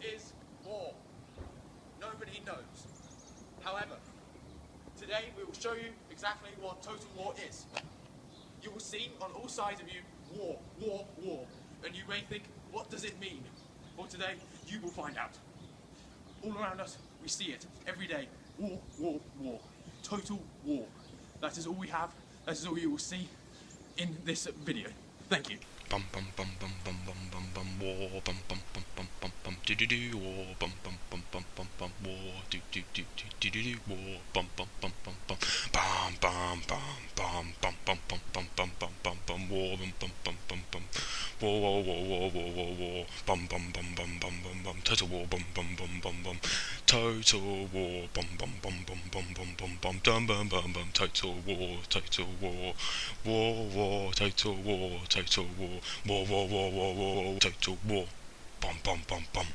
is war? Nobody knows. However, today we will show you exactly what total war is. You will see on all sides of you, war, war, war. And you may think, what does it mean? Well, today, you will find out. All around us, we see it every day. War, war, war. Total war. That is all we have. That is all you will see in this video. Thank you. Bum bum bum bum bum bum bum bum war bum bum bum bum bum bum do do do war bum bum bum bum bum bum war do do do do do do war bum bum bum bum bum bum bum bum bum bum bum bum bum bum bum bum war bum bum bum bum bum war war war war war war war bum bum bum bum bum bum bum total war bum bum bum bum bum total war bum bum bum bum bum bum bum bum dum bum bum bum total war war war total war total war war war war war war total war bum bum bum bum.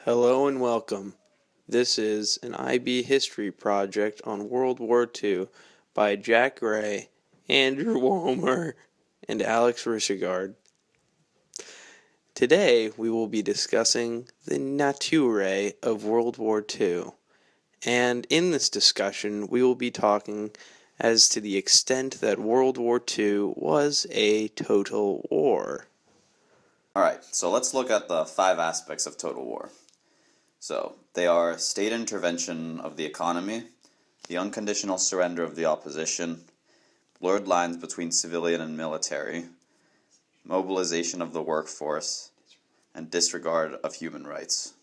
Hello and welcome. This is an IB history project on World War II by Jack Gray, Andrew Walmer, and Alex Rischegard. Today we will be discussing the nature of World War II, and in this discussion we will be talking as to the extent that World War II was a total war. Alright, so let's look at the 5 aspects of total war. So, they are state intervention of the economy, the unconditional surrender of the opposition, blurred lines between civilian and military, mobilization of the workforce, and disregard of human rights.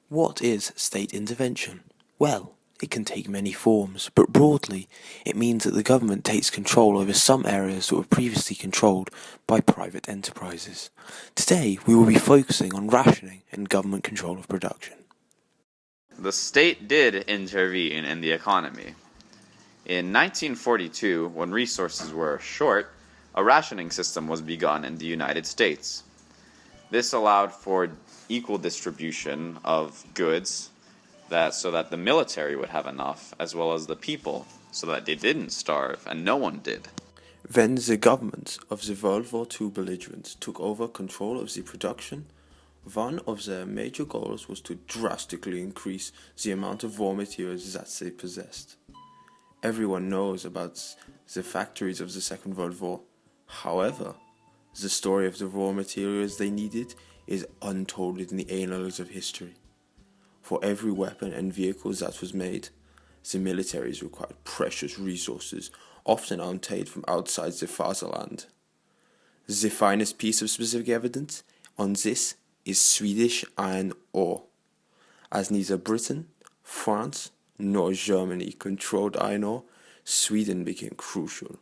What is state intervention? Well, it can take many forms, but broadly, it means that the government takes control over some areas that were previously controlled by private enterprises. Today, we will be focusing on rationing and government control of production. The state did intervene in the economy. In 1942, when resources were short, a rationing system was begun in the United States. This allowed for equal distribution of goods, so that the military would have enough, as well as the people, so that they didn't starve, and no one did. Then the government of the World War II belligerents took over control of the production. One of their major goals was to drastically increase the amount of raw materials that they possessed. Everyone knows about the factories of the Second World War. However, the story of the raw materials they needed is untold in the annals of history. For every weapon and vehicle that was made, the militaries required precious resources, often untapped from outside the fatherland. The finest piece of specific evidence on this is Swedish iron ore. As neither Britain, France, nor Germany controlled iron ore, Sweden became crucial.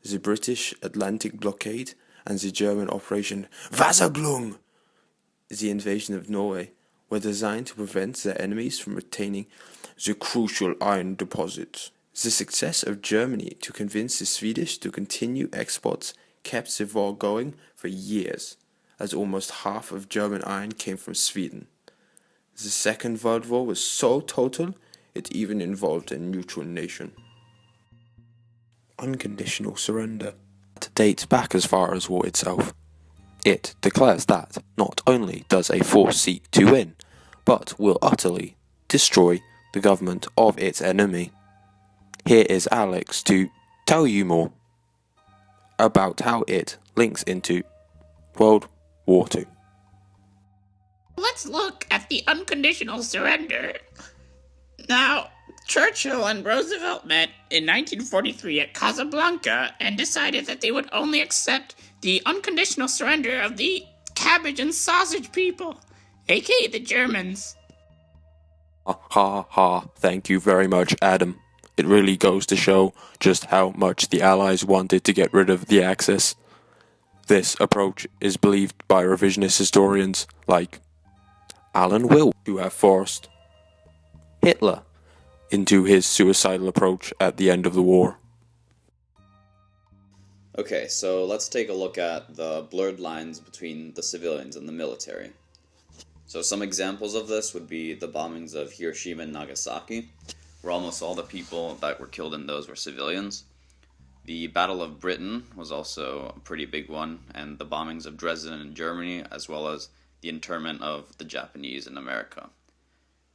The British Atlantic blockade and the German Operation Wasserglung, the invasion of Norway, were designed to prevent their enemies from retaining the crucial iron deposits. The success of Germany to convince the Swedish to continue exports kept the war going for years, as almost half of German iron came from Sweden. The Second World War was so total, it even involved a neutral nation. Unconditional surrender dates back as far as war itself. It declares that not only does a force seek to win, but will utterly destroy the government of its enemy. Here is Alex to tell you more about how it links into World War II. Let's look at the unconditional surrender. Now, Churchill and Roosevelt met in 1943 at Casablanca and decided that they would only accept the unconditional surrender of the cabbage and sausage people, aka the Germans. Ha ha ha, thank you very much, Adam. It really goes to show just how much the Allies wanted to get rid of the Axis. This approach is believed by revisionist historians like Alan Will to have forced Hitler into his suicidal approach at the end of the war. Okay, so let's take a look at the blurred lines between the civilians and the military. So some examples of this would be the bombings of Hiroshima and Nagasaki, where almost all the people that were killed in those were civilians. The Battle of Britain was also a pretty big one, and the bombings of Dresden in Germany, as well as the internment of the Japanese in America.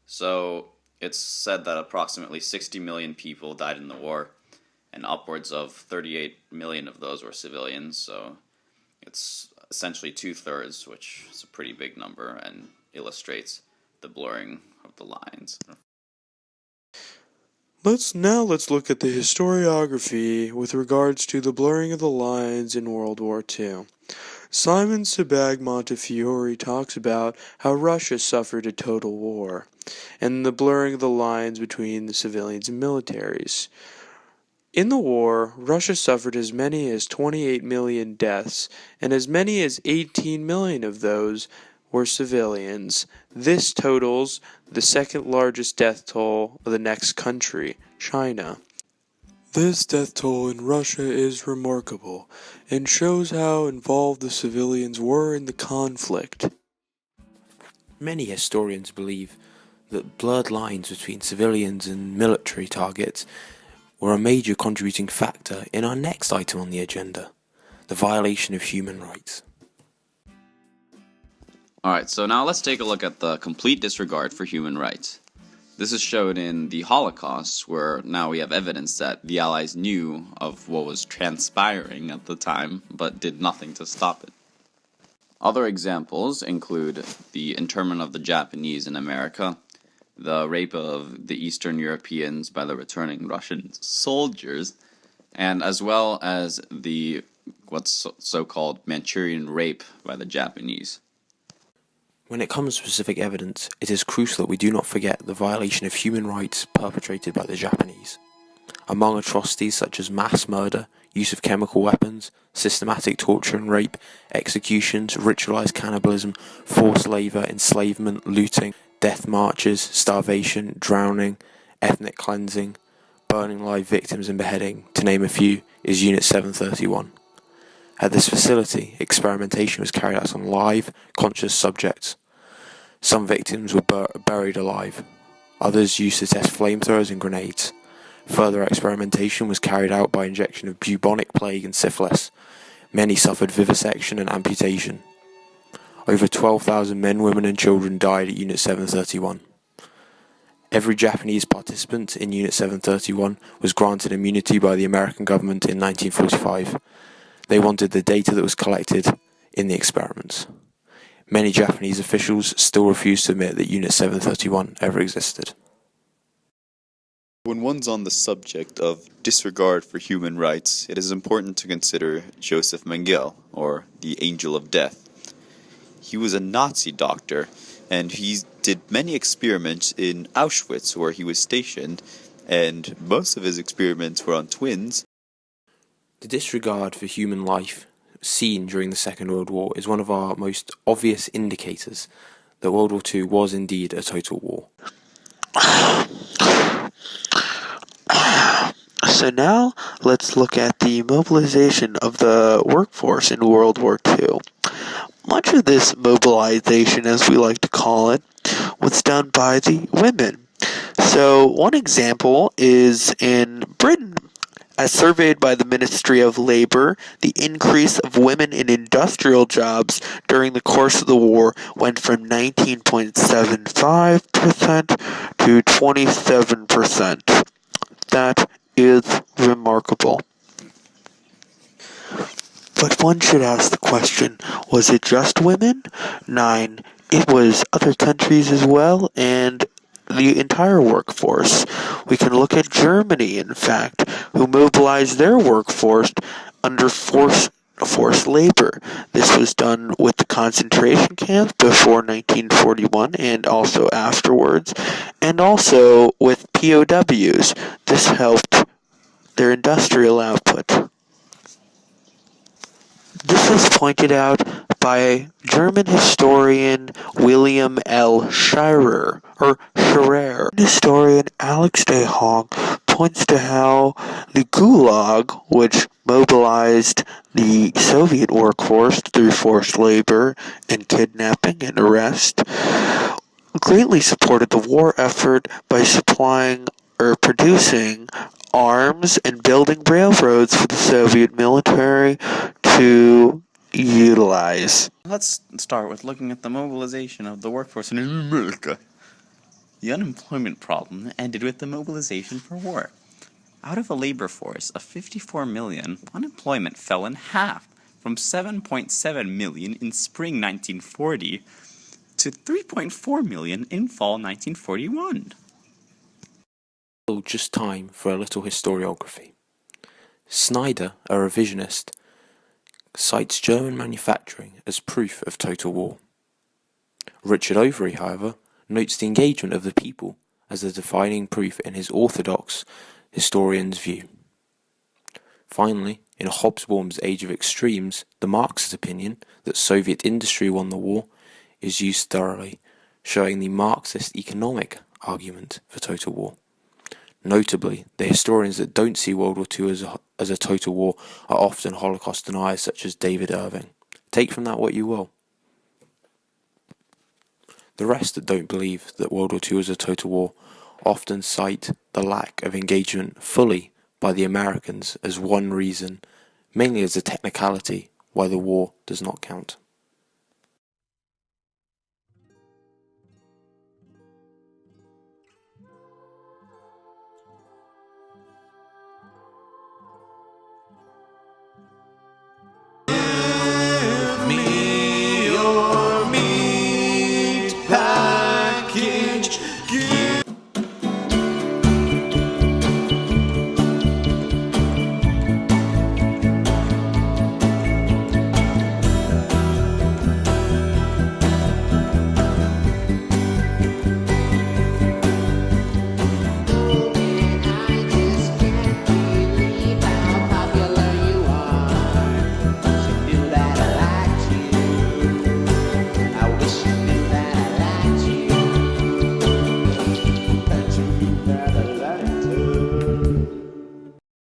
So it's said that approximately 60 million people died in the war, and upwards of 38 million of those were civilians, so it's essentially 2/3, which is a pretty big number and illustrates the blurring of the lines. Let's look at the historiography with regards to the blurring of the lines in World War II. Simon Sebag Montefiore talks about how Russia suffered a total war, and the blurring of the lines between the civilians and militaries. In the war, Russia suffered as many as 28 million deaths, and as many as 18 million of those were civilians. This totals the second largest death toll of the next country, China. This death toll in Russia is remarkable and shows how involved the civilians were in the conflict. Many historians believe that blurred lines between civilians and military targets were a major contributing factor in our next item on the agenda, the violation of human rights. Alright, so now let's take a look at the complete disregard for human rights. This is shown in the Holocaust, where now we have evidence that the Allies knew of what was transpiring at the time, but did nothing to stop it. Other examples include the internment of the Japanese in America, the rape of the Eastern Europeans by the returning Russian soldiers, and as well as the what's so-called Manchurian rape by the Japanese. When it comes to specific evidence, it is crucial that we do not forget the violation of human rights perpetrated by the Japanese. Among atrocities such as mass murder, use of chemical weapons, systematic torture and rape, executions, ritualized cannibalism, forced labor, enslavement, looting, death marches, starvation, drowning, ethnic cleansing, burning live victims and beheading, to name a few, is Unit 731. At this facility, experimentation was carried out on live, conscious subjects. Some victims were buried alive. Others used to test flamethrowers and grenades. Further experimentation was carried out by injection of bubonic plague and syphilis. Many suffered vivisection and amputation. Over 12,000 men, women and children died at Unit 731. Every Japanese participant in Unit 731 was granted immunity by the American government in 1945. They wanted the data that was collected in the experiments. Many Japanese officials still refuse to admit that Unit 731 ever existed. When one's on the subject of disregard for human rights, it is important to consider Joseph Mengele, or the Angel of Death. He was a Nazi doctor, and he did many experiments in Auschwitz, where he was stationed, and most of his experiments were on twins. The disregard for human life seen during the Second World War is one of our most obvious indicators that World War II was indeed a total war. So now, let's look at the mobilization of the workforce in World War II. Much of this mobilization, as we like to call it, was done by the women. So, one example is in Britain. As surveyed by the Ministry of Labor, the increase of women in industrial jobs during the course of the war went from 19.75% to 27%. That is remarkable. But one should ask the question, was it just women? 9. It was other countries as well, and the entire workforce. We can look at Germany, in fact, who mobilized their workforce under forced labor. This was done with the concentration camps before 1941 and also afterwards, and also with POWs. This helped their industrial output. This is pointed out by German historian William L. Scherer, Historian Alex de Hong points to how the Gulag, which mobilized the Soviet workforce through forced labor and kidnapping and arrest, greatly supported the war effort by supplying or producing arms and building railroads for the Soviet military to utilize. Let's start with looking at the mobilization of the workforce in America. The unemployment problem ended with the mobilization for war. Out of a labor force of 54 million, unemployment fell in half, from 7.7 million in spring 1940 to 3.4 million in fall 1941. Just time for a little historiography. Snyder, a revisionist, cites German manufacturing as proof of total war. Richard Overy, however, notes the engagement of the people as the defining proof in his orthodox historian's view. Finally, in Hobsbawm's Age of Extremes, the Marxist opinion that Soviet industry won the war is used thoroughly, showing the Marxist economic argument for total war. Notably, the historians that don't see World War II as a total war are often Holocaust deniers such as David Irving. Take from that what you will. The rest that don't believe that World War II is a total war often cite the lack of engagement fully by the Americans as one reason, mainly as a technicality, why the war does not count.